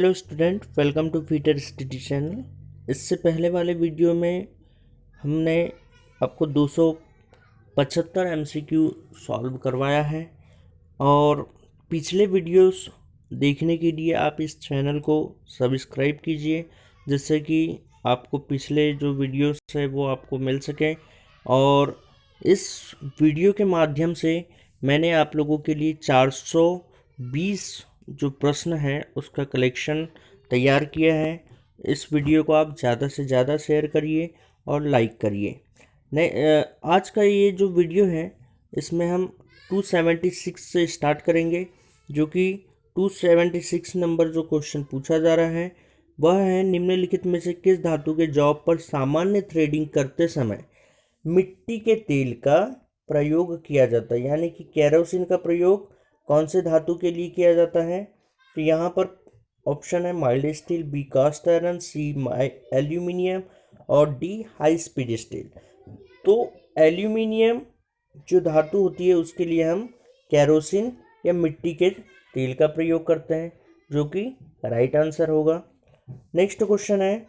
Hello student, welcome to fitter study channel. इससे पहले वाले वीडियो में हमने आपको 275 एमसीक्यू सॉल्व करवाया है और पिछले वीडियोस देखने के लिए आप इस चैनल को सब्सक्राइब कीजिए, जिससे कि आपको पिछले जो वीडियोस है वो आपको मिल सके। और इस वीडियो के माध्यम से मैंने आप लोगों के लिए 420 जो प्रश्न है उसका कलेक्शन तैयार किया है। इस वीडियो को आप ज़्यादा से ज़्यादा शेयर करिए और लाइक करिए। आज का ये जो वीडियो है इसमें हम 276 से स्टार्ट करेंगे, जो कि 276 नंबर जो क्वेश्चन पूछा जा रहा है वह है, निम्नलिखित में से किस धातु के जॉब पर सामान्य थ्रेडिंग करते समय मिट्टी के तेल का प्रयोग किया जाता है, यानी कि केरोसिन का प्रयोग कौन से धातु के लिए किया जाता है। तो यहाँ पर ऑप्शन है mild steel, B cast iron, C aluminium और डी हाई स्पीड स्टील। तो एल्यूमिनियम जो धातु होती है उसके लिए हम केरोसिन या मिट्टी के तेल का प्रयोग करते हैं, जो कि राइट आंसर होगा। नेक्स्ट क्वेश्चन है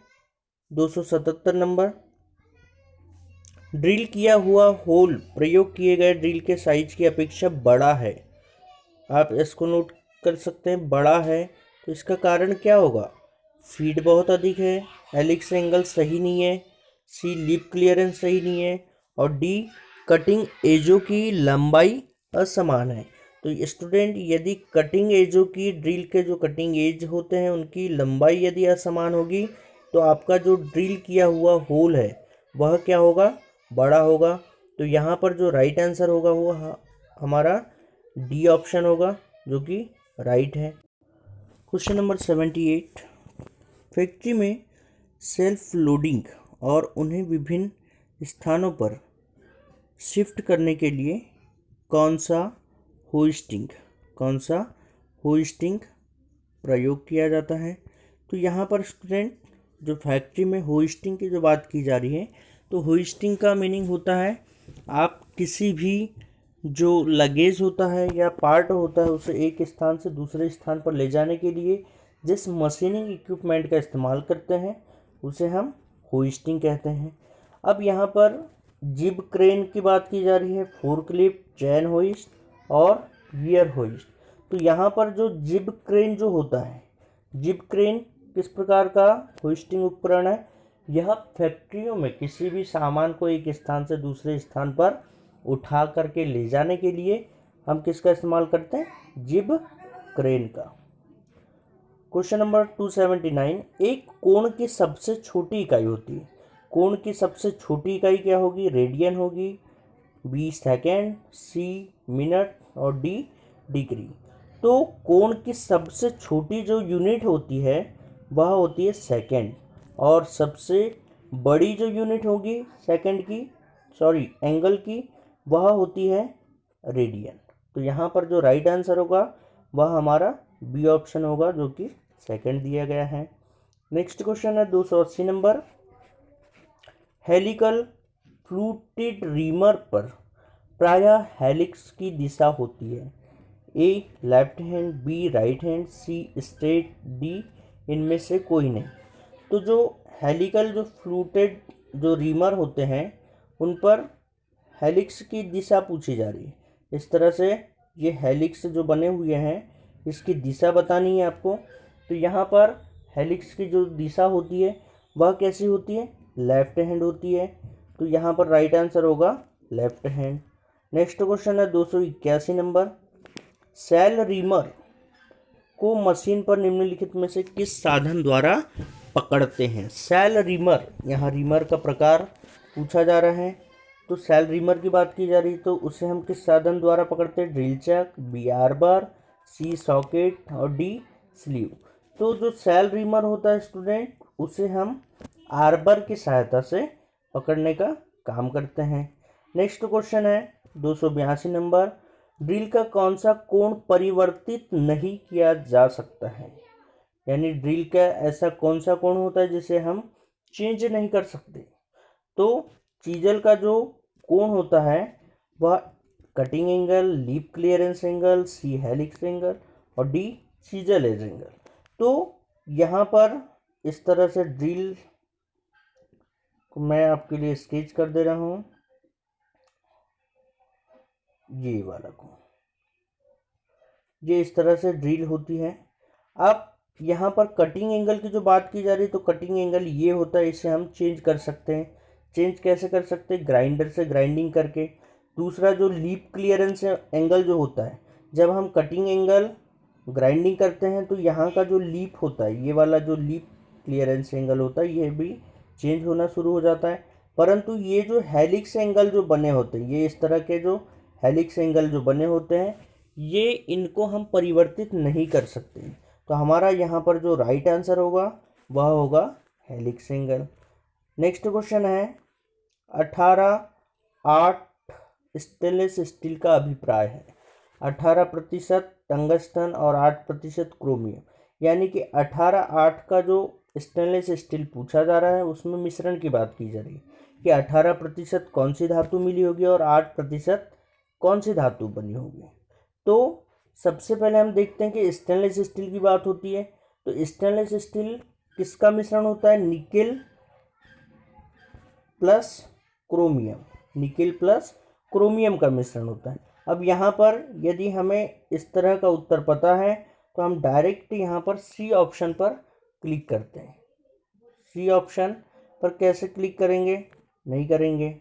277 नंबर। ड्रिल किया हुआ होल प्रयोग किए गए ड्रिल के साइज की अपेक्षा बड़ा है। आप इसको नोट कर सकते हैं, बड़ा है, तो इसका कारण क्या होगा। फीड बहुत अधिक है, हेलिक्स एंगल सही नहीं है, सी लिप क्लियरेंस सही नहीं है और डी कटिंग एजों की लंबाई असमान है। तो स्टूडेंट, यदि कटिंग एजों की ड्रिल के जो कटिंग एज होते हैं उनकी लंबाई यदि असमान होगी तो आपका जो ड्रिल किया हुआ होल है वह क्या होगा, बड़ा होगा। तो यहाँ पर जो राइट आंसर होगा वो हमारा डी ऑप्शन होगा, जो कि राइट है। Question number 78। फैक्ट्री में सेल्फ लोडिंग और उन्हें विभिन्न स्थानों पर शिफ्ट करने के लिए कौन सा होइस्टिंग प्रयोग किया जाता है। तो यहाँ पर स्टूडेंट, जो फैक्ट्री में होइस्टिंग की जो बात की जा रही है, तो होइस्टिंग का मीनिंग होता है आप किसी भी जो लगेज होता है या पार्ट होता है उसे एक स्थान से दूसरे स्थान पर ले जाने के लिए जिस मशीनिंग इक्विपमेंट का इस्तेमाल करते हैं उसे हम होइस्टिंग कहते हैं। अब यहाँ पर जिब क्रेन की बात की जा रही है, फोर्कलिफ्ट, चैन होइस्ट और गियर होइस्ट। तो यहाँ पर जो जिब क्रेन जो होता है, जिब क्रेन किस प्रकार का होइस्टिंग उपकरण है। यह फैक्ट्रियों में किसी भी सामान को एक स्थान से दूसरे स्थान पर उठा करके ले जाने के लिए हम किसका इस्तेमाल करते हैं, जिब क्रेन का। Question number 279। एक कोण की सबसे छोटी इकाई होती है। कोण की सबसे छोटी इकाई क्या होगी, रेडियन होगी, बी सेकेंड, सी मिनट और डी डिग्री। तो कोण की सबसे छोटी जो यूनिट होती है वह होती है सेकेंड, और सबसे बड़ी जो यूनिट होगी एंगल की, वह होती है रेडियन। तो यहाँ पर जो राइट आंसर होगा वह हमारा बी ऑप्शन होगा, जो कि सेकंड दिया गया है। नेक्स्ट क्वेश्चन है 280 नंबर। हेलिकल फ्लूटेड रीमर पर प्रायः हेलिक्स की दिशा होती है। A left hand, B right hand, C straight, D इनमें से कोई नहीं। तो जो हेलिकल जो फ्लूटेड जो रीमर होते हैं उन पर हेलिक्स की दिशा पूछी जा रही है। इस तरह से ये हेलिक्स जो बने हुए हैं इसकी दिशा बतानी है आपको। तो यहाँ पर हेलिक्स की जो दिशा होती है वह कैसी होती है, लेफ्ट हैंड होती है। तो यहाँ पर राइट आंसर होगा लेफ्ट हैंड। नेक्स्ट क्वेश्चन है 281 नंबर। सेल रीमर को मशीन पर निम्नलिखित में से किस साधन द्वारा पकड़ते हैं। सेल रीमर, यहाँ रीमर का प्रकार पूछा जा रहा है। तो सेल रीमर की बात की जा रही, तो उसे हम किस साधन द्वारा पकड़ते हैं, ड्रिल चक, बी आर्बर, सी सॉकेट और डी स्लीव। तो जो सेल रीमर होता है स्टूडेंट, उसे हम आर्बर की सहायता से पकड़ने का काम करते हैं। नेक्स्ट क्वेश्चन है 282 नंबर। ड्रिल का कौन सा कोण परिवर्तित नहीं किया जा सकता है, यानी ड्रिल का ऐसा कौन सा कोण होता है जिसे हम चेंज नहीं कर सकते। तो चीजल का जो कोण होता है वह cutting angle, lip clearance angle, C helix angle और डी चीजल एज एंगल। तो यहाँ पर इस तरह से ड्रिल को मैं आपके लिए स्केच कर दे रहा हूँ, ये वाला को, ये इस तरह से ड्रिल होती है। अब यहाँ पर कटिंग एंगल की जो बात की जा रही है, तो कटिंग एंगल ये होता है, इसे हम चेंज कर सकते हैं। चेंज कैसे कर सकते हैं? ग्राइंडर से ग्राइंडिंग करके। दूसरा जो लीप क्लियरेंस एंगल जो होता है, जब हम कटिंग एंगल ग्राइंडिंग करते हैं तो यहाँ का जो लीप होता है, ये वाला जो लीप क्लियरेंस एंगल होता है, ये भी चेंज होना शुरू हो जाता है। परंतु ये जो हेलिक्स एंगल जो बने होते हैं, ये इस तरह के जो हेलिक्स एंगल जो बने होते हैं, ये इनको हम परिवर्तित नहीं कर सकते। तो हमारा यहाँ पर जो राइट आंसर होगा वह होगा हेलिक्स एंगल। नेक्स्ट क्वेश्चन है 18-8 स्टेनलेस स्टील का अभिप्राय है। 18% टंगस्टन और 8% क्रोमियम, यानी कि 18-8 का जो स्टेनलेस स्टील पूछा जा रहा है उसमें मिश्रण की बात की जा रही है कि 18% कौन सी धातु मिली होगी और 8% कौन सी धातु बनी होगी। तो सबसे पहले हम देखते हैं कि स्टेनलेस स्टील की बात होती है, तो स्टेनलेस स्टील किसका मिश्रण होता है? Nickel plus chromium, nickel plus chromium का मिश्रण होता है। अब यहाँ पर यदि हमें इस तरह का उत्तर पता है तो हम डायरेक्ट यहाँ पर सी ऑप्शन पर क्लिक करते हैं। सी ऑप्शन पर कैसे क्लिक करेंगे? नहीं करेंगे।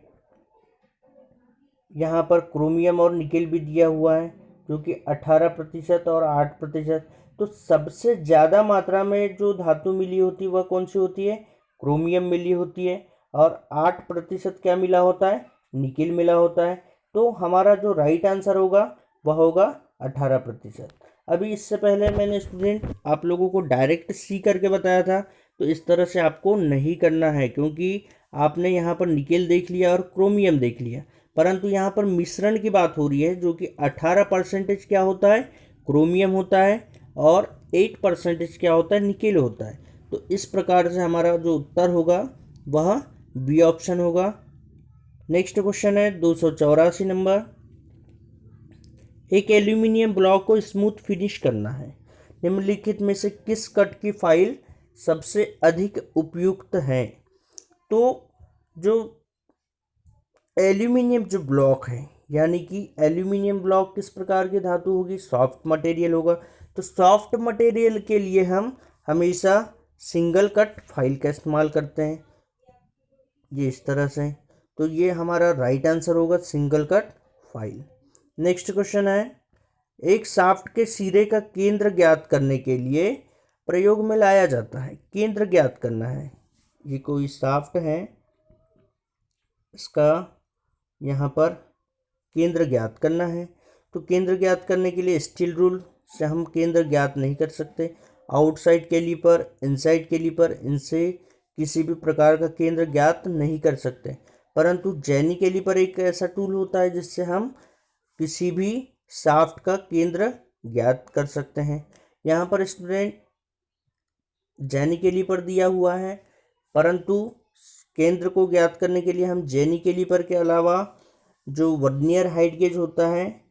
यहाँ पर क्रोमियम और निकेल भी दिया हुआ है जो कि 18% और 8%। तो सबसे ज़्यादा मात्रा में जो धातु मिली होती है वह कौन सी होती है? क्रोमियम मिली होती है। और 8% क्या मिला होता है? निकेल मिला होता है। तो हमारा जो राइट आंसर होगा वह होगा 18%। अभी इससे पहले मैंने स्टूडेंट आप लोगों को डायरेक्ट सी करके बताया था, तो इस तरह से आपको नहीं करना है, क्योंकि आपने यहाँ पर निकेल देख लिया और क्रोमियम देख लिया, परंतु यहाँ पर मिश्रण की बात हो रही है जो कि 18% क्या होता है? क्रोमियम होता है और 8% क्या होता है? निकेल होता है। तो इस प्रकार से हमारा जो उत्तर होगा वह बी ऑप्शन होगा। नेक्स्ट क्वेश्चन है 284 नंबर। एक एल्यूमिनियम ब्लॉक को स्मूथ फिनिश करना है, निम्नलिखित में से किस कट की फाइल सबसे अधिक उपयुक्त है? तो जो एल्यूमिनियम जो ब्लॉक है, यानी कि एल्यूमिनियम ब्लॉक किस प्रकार की धातु होगी? सॉफ्ट मटेरियल होगा। तो सॉफ्ट मटेरियल के लिए हम हमेशा सिंगल कट फाइल का इस्तेमाल करते हैं, ये इस तरह से। तो ये हमारा राइट आंसर होगा, single cut file. Next question है, एक शाफ्ट के सिरे का केंद्र ज्ञात करने के लिए प्रयोग में लाया जाता है। केंद्र ज्ञात करना है, ये कोई शाफ्ट है, इसका यहाँ पर केंद्र ज्ञात करना है। तो केंद्र ज्ञात करने के लिए स्टील रूल से हम केंद्र ज्ञात नहीं कर सकते। आउटसाइड कैलीपर, इनसाइड कैलीपर, इनसे किसी भी प्रकार का केंद्र ज्ञात नहीं कर सकते। परंतु जेनी कैलीपर एक ऐसा टूल होता है जिससे हम किसी भी शाफ्ट का केंद्र ज्ञात कर सकते हैं। यहाँ पर स्टूडेंट जेनी कैलीपर दिया हुआ है, परंतु केंद्र को ज्ञात करने के लिए हम जेनी कैलीपर के अलावा जो वर्नियर हाइट गेज होता है,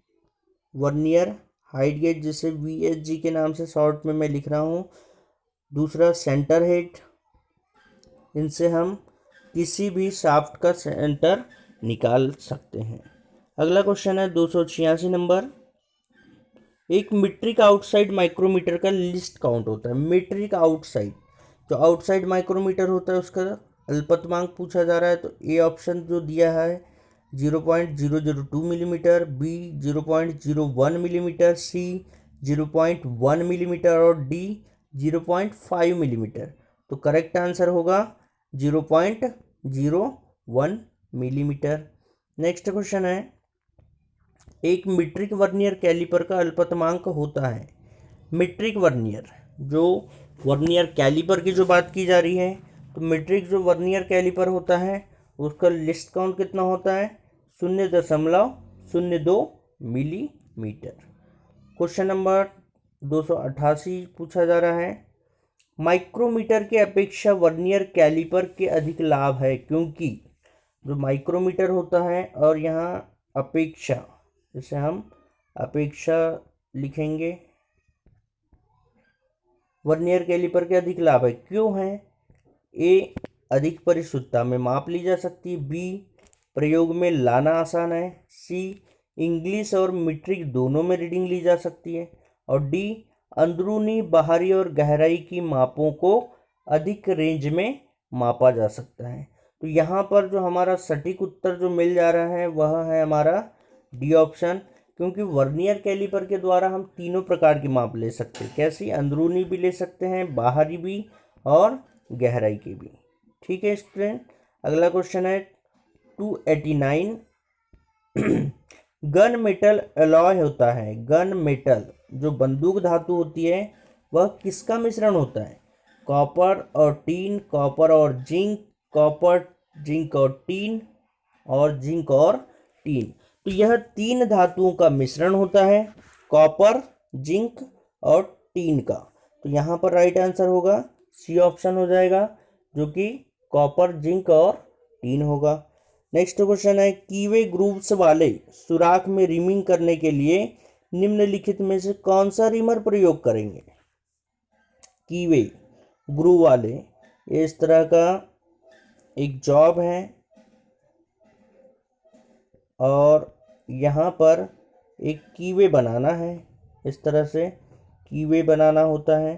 वर्नियर हाइट गेज जिसे VHG के नाम से शॉर्ट में मैं लिख रहा हूँ, दूसरा सेंटर हेड, इनसे हम किसी भी शाफ्ट का सेंटर निकाल सकते हैं। अगला क्वेश्चन है 286 नंबर। एक मीट्रिक आउटसाइड माइक्रोमीटर का लिस्ट काउंट होता है। मीट्रिक आउटसाइड, जो आउटसाइड माइक्रोमीटर होता है उसका अल्पतमांक पूछा जा रहा है। तो ए ऑप्शन जो दिया है 0.002 मिलीमीटर, बी 0.01 मिलीमीटर, सी 0.1 मिलीमीटर और डी 0.5 मिलीमीटर। तो करेक्ट आंसर होगा 0.01 मिलीमीटर। नेक्स्ट क्वेश्चन है, एक मीट्रिक वर्नियर कैलिपर का अल्पतमांक होता है। मीट्रिक वर्नियर, जो वर्नियर कैलिपर की जो बात की जा रही है, तो मीट्रिक जो वर्नियर कैलिपर होता है उसका लिस्ट काउंट कितना होता है? 0.02 मिलीमीटर। क्वेश्चन नंबर 288 पूछा जा रहा है, माइक्रोमीटर के अपेक्षा वर्नियर कैलिपर के अधिक लाभ है, क्योंकि जो माइक्रोमीटर होता है और यहाँ अपेक्षा, जैसे हम अपेक्षा लिखेंगे, वर्नियर कैलिपर के अधिक लाभ है, क्यों है? ए, अधिक परिशुद्धता में माप ली जा सकती है। बी, प्रयोग में लाना आसान है। सी, इंग्लिश और मीट्रिक दोनों में रीडिंग ली जा सकती है। और डी, अंदरूनी, बाहरी और गहराई की मापों को अधिक रेंज में मापा जा सकता है। तो यहाँ पर जो हमारा सटीक उत्तर जो मिल जा रहा है वह है हमारा डी ऑप्शन, क्योंकि वर्नियर कैलिपर के द्वारा हम तीनों प्रकार की माप ले सकते हैं। कैसी? अंदरूनी भी ले सकते हैं, बाहरी भी और गहराई की भी। ठीक है स्टूडेंट, अगला क्वेश्चन है 289। गन मेटल अलॉय होता है, गन मेटल जो बंदूक धातु होती है वह किसका मिश्रण होता है? कॉपर और टीन, कॉपर और जिंक, कॉपर, जिंक और टीन, और जिंक और टीन। तो यह तीन धातुओं का मिश्रण होता है, कॉपर, जिंक और टीन का। तो यहाँ पर राइट आंसर होगा सी ऑप्शन हो जाएगा, जो कि कॉपर, जिंक और टीन होगा। नेक्स्ट क्वेश्चन है, कीवे ग्रूव्स वाले सुराख में रिमिंग करने के लिए निम्नलिखित में से कौन सा रिमर प्रयोग करेंगे? कीवे ग्रूव वाले, ये इस तरह का एक जॉब है और यहाँ पर एक कीवे बनाना है, इस तरह से कीवे बनाना होता है।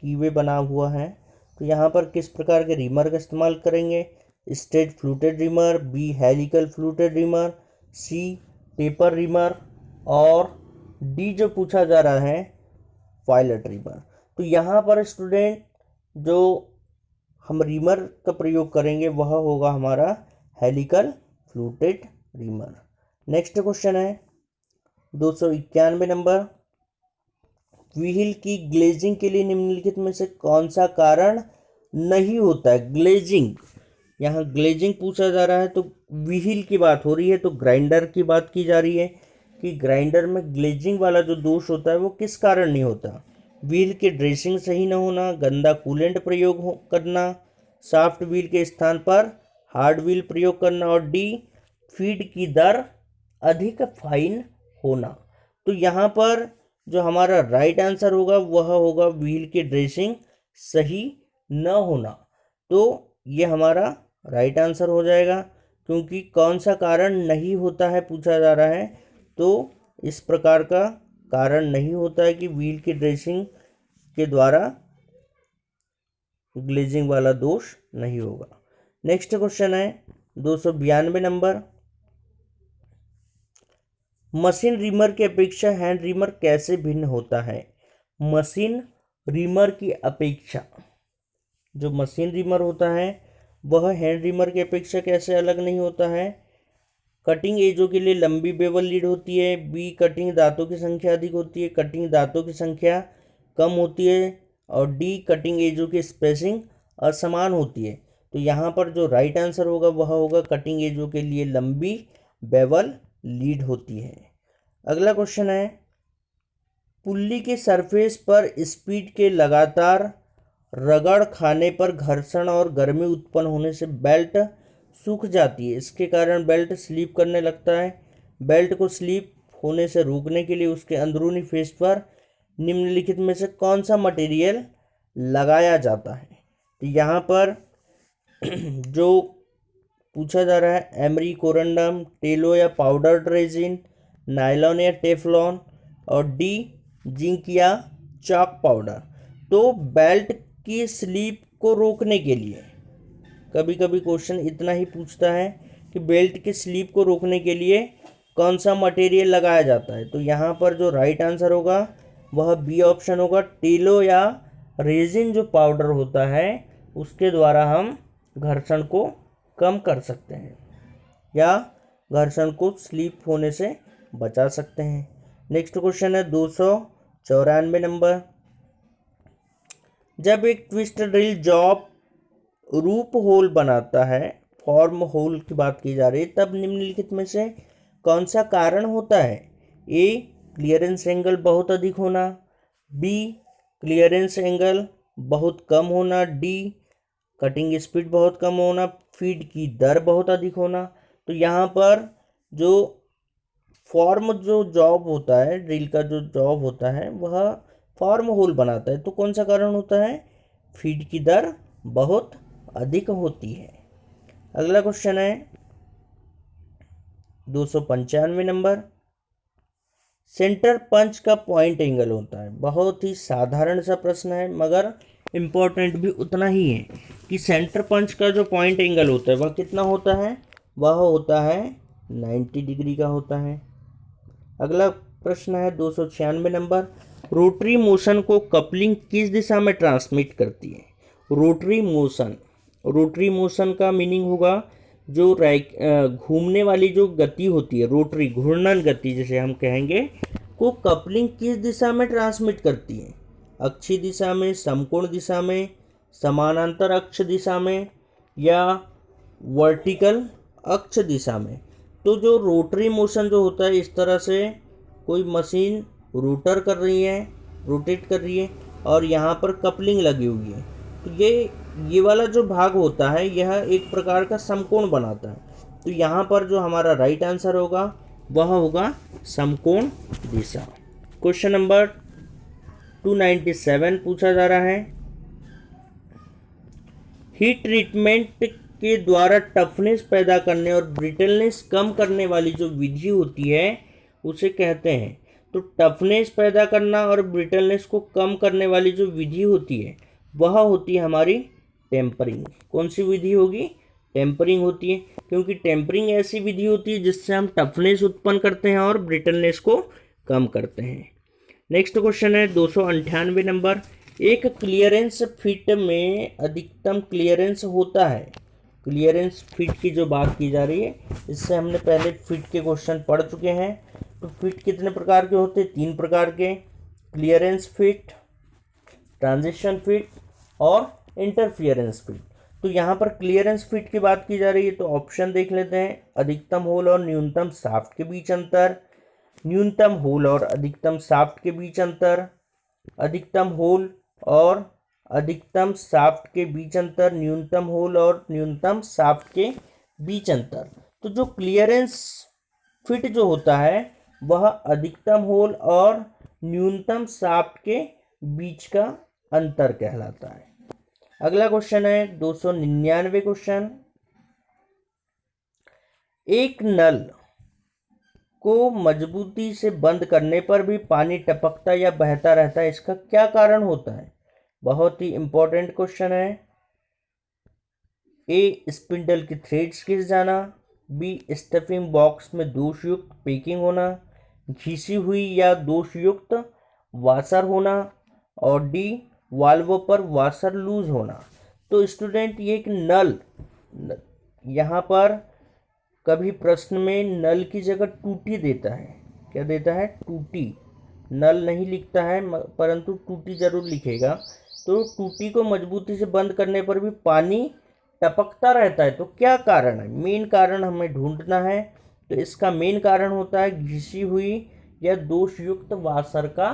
कीवे बना हुआ है, तो यहाँ पर किस प्रकार के रिमर का इस्तेमाल करेंगे? Straight fluted reamer, B helical fluted reamer, C taper reamer, और डी जो पूछा जा रहा है वायलेट रिमर। तो यहाँ पर स्टूडेंट जो हम रिमर का प्रयोग करेंगे वह होगा हमारा helical fluted reamer. Next question है 291 नंबर, व्हील की ग्लेजिंग के लिए निम्नलिखित में से कौन सा कारण नहीं होता है? ग्लेजिंग, यहाँ ग्लेजिंग पूछा जा रहा है तो व्हील की बात हो रही है, तो ग्राइंडर की बात की जा रही है कि ग्राइंडर में ग्लेजिंग वाला जो दोष होता है वो किस कारण नहीं होता? व्हील की ड्रेसिंग सही न होना, गंदा कूलेंट प्रयोग करना, सॉफ्ट व्हील के स्थान पर हार्ड व्हील प्रयोग करना, और डी, फीड की दर अधिक फाइन होना। तो यहाँ पर जो हमारा राइट आंसर होगा वह होगा व्हील की ड्रेसिंग सही न होना। तो ये हमारा राइट आंसर हो जाएगा, क्योंकि कौन सा कारण नहीं होता है पूछा जा रहा है, तो इस प्रकार का कारण नहीं होता है कि व्हील की ड्रेसिंग के द्वारा ग्लेजिंग वाला दोष नहीं होगा। नेक्स्ट क्वेश्चन है 292 नंबर, मशीन रिमर की अपेक्षा हैंड रिमर कैसे भिन्न होता है? मशीन रिमर की अपेक्षा जो मशीन रिमर होता है वह हैंड रिमर की अपेक्षा कैसे अलग नहीं होता है? कटिंग एजों के लिए लंबी बेवल लीड होती है। बी, कटिंग दांतों की संख्या अधिक होती है, कटिंग दांतों की संख्या कम होती है। और डी, कटिंग एजों की स्पेसिंग असमान होती है। तो यहाँ पर जो राइट आंसर होगा वह होगा कटिंग एजों के लिए लंबी बेवल लीड होती है। अगला क्वेश्चन है, पुल्ली के सरफेस पर स्पीड के लगातार रगड़ खाने पर घर्षण और गर्मी उत्पन्न होने से बेल्ट सूख जाती है। इसके कारण बेल्ट स्लिप करने लगता है। बेल्ट को स्लिप होने से रोकने के लिए उसके अंदरूनी फेस पर निम्नलिखित में से कौन सा मटेरियल लगाया जाता है? तो यहाँ पर जो पूछा जा रहा है एमरी कोरंडम, टेलो या पाउडर्ड रेजिन, नायलॉन या टेफलॉन, और डी, जिंक या चॉक पाउडर। तो बेल्ट की स्लिप को रोकने के लिए कभी कभी क्वेश्चन इतना ही पूछता है कि बेल्ट की स्लिप को रोकने के लिए कौन सा मटेरियल लगाया जाता है? तो यहाँ पर जो राइट आंसर होगा वह बी ऑप्शन होगा, टेलो या रेजिन जो पाउडर होता है उसके द्वारा हम घर्षण को कम कर सकते हैं या घर्षण को स्लिप होने से बचा सकते हैं। नेक्स्ट क्वेश्चन है 294 नंबर, जब एक ट्विस्ट ड्रिल जॉब रूप होल बनाता है, फॉर्म होल की बात की जा रही है, तब निम्नलिखित में से कौन सा कारण होता है? ए, क्लियरेंस एंगल बहुत अधिक होना, बी, क्लियरेंस एंगल बहुत कम होना, डी, कटिंग स्पीड बहुत कम होना, फीड की दर बहुत अधिक होना। तो यहाँ पर जो फॉर्म जो जॉब होता है, ड्रिल का जो जॉब होता है वह फॉर्म होल बनाता है। तो कौन सा कारण होता है? फीड की दर बहुत अधिक होती है। अगला क्वेश्चन है 295 नंबर। सेंटर पंच का पॉइंट एंगल होता है। बहुत ही साधारण सा प्रश्न है मगर इम्पोर्टेंट भी उतना ही है कि सेंटर पंच का जो पॉइंट एंगल होता है वह कितना होता है? वह होता है 90 डिग्री का होता है। अगला प्रश्न है 296 नंबर। रोटरी मोशन को कपलिंग किस दिशा में ट्रांसमिट करती है? रोटरी मोशन का मीनिंग होगा जो घूमने वाली जो गति होती है, रोटरी घूर्णन गति जिसे हम कहेंगे, को कपलिंग किस दिशा में ट्रांसमिट करती है? अक्षीय दिशा में, समकोण दिशा में, समानांतर अक्ष दिशा में या वर्टिकल अक्ष दिशा में? तो जो रोटरी मोशन जो होता है, इस तरह से कोई मशीन रोटर कर रही है, रोटेट कर रही है और यहाँ पर कपलिंग लगी हुई है, तो ये वाला जो भाग होता है यह एक प्रकार का समकोण बनाता है। तो यहाँ पर जो हमारा राइट आंसर होगा वह होगा समकोण दिशा। क्वेश्चन नंबर 297 पूछा जा रहा है। हीट ट्रीटमेंट के द्वारा टफनेस पैदा करने और ब्रिटलनेस कम करने वाली जो विधि होती है उसे कहते हैं। तो टफनेस पैदा करना और ब्रिटलनेस को कम करने वाली जो विधि होती है वह होती है हमारी टेम्परिंग। कौन सी विधि होगी? टेम्परिंग होती है, क्योंकि टेम्परिंग ऐसी विधि होती है जिससे हम टफनेस उत्पन्न करते हैं और ब्रिटलनेस को कम करते हैं। नेक्स्ट क्वेश्चन है 298 नंबर। एक क्लियरेंस फिट में अधिकतम क्लियरेंस होता है। क्लियरेंस फिट की जो बात की जा रही है, इससे हमने पहले फिट के क्वेश्चन पढ़ चुके हैं। तो फिट कितने प्रकार के होते हैं? 3 प्रकार के, क्लियरेंस फिट, ट्रांजिशन फिट और इंटरफियरेंस फिट। तो यहाँ पर क्लियरेंस फिट की बात की जा रही है, तो ऑप्शन देख लेते हैं। अधिकतम होल और न्यूनतम शाफ्ट के बीच अंतर, न्यूनतम होल और अधिकतम शाफ्ट के बीच अंतर, अधिकतम होल और अधिकतम शाफ्ट के बीच अंतर, न्यूनतम होल और न्यूनतम शाफ्ट के बीच अंतर। तो जो क्लियरेंस फिट जो होता है वह अधिकतम होल और न्यूनतम शाफ्ट के बीच का अंतर कहलाता है। अगला क्वेश्चन है 299 क्वेश्चन। एक नल को मजबूती से बंद करने पर भी पानी टपकता या बहता रहता है, इसका क्या कारण होता है? बहुत ही इंपॉर्टेंट क्वेश्चन है। ए, स्पिंडल की थ्रेड्स घिस जाना, बी, स्टफिंग बॉक्स में दोषयुक्त पैकिंग होना, घिसी हुई या दोषयुक्त वाशर होना और डी, वाल्व पर वाशर लूज होना। तो स्टूडेंट ये एक नल, यहाँ पर कभी प्रश्न में नल की जगह टूटी देता है। क्या देता है? टूटी। नल नहीं लिखता है परंतु टूटी जरूर लिखेगा। तो टूटी को मजबूती से बंद करने पर भी पानी टपकता रहता है, तो क्या कारण है? मेन कारण हमें ढूंढना है। तो इसका मेन कारण होता है घिसी हुई या दोषयुक्त वाशर का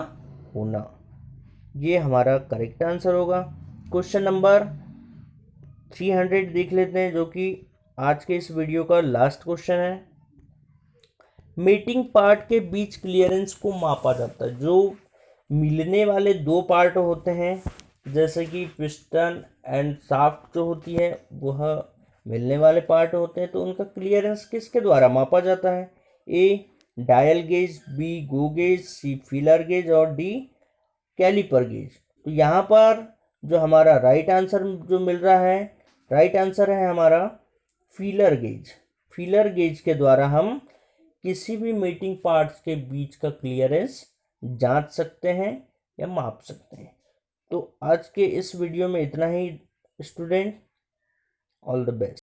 होना। ये हमारा करेक्ट आंसर होगा। क्वेश्चन नंबर 300 देख लेते हैं, जो कि आज के इस वीडियो का लास्ट क्वेश्चन है। मीटिंग पार्ट के बीच क्लियरेंस को मापा जाता है। जो मिलने वाले 2 पार्ट होते हैं, जैसे कि पिस्टन एंड शाफ्ट जो होती है वह मिलने वाले पार्ट होते हैं, तो उनका क्लियरेंस किसके द्वारा मापा जाता है? A, dial gauge, B, go gauge, C, feeler gauge और डी, कैलिपर गेज। तो यहाँ पर जो हमारा राइट आंसर जो मिल रहा है, राइट आंसर है हमारा फीलर गेज। फीलर गेज के द्वारा हम किसी भी मीटिंग पार्ट्स के बीच का क्लियरेंस जांच सकते हैं या माप सकते हैं। तो आज के इस वीडियो में इतना ही स्टूडेंट। All the best.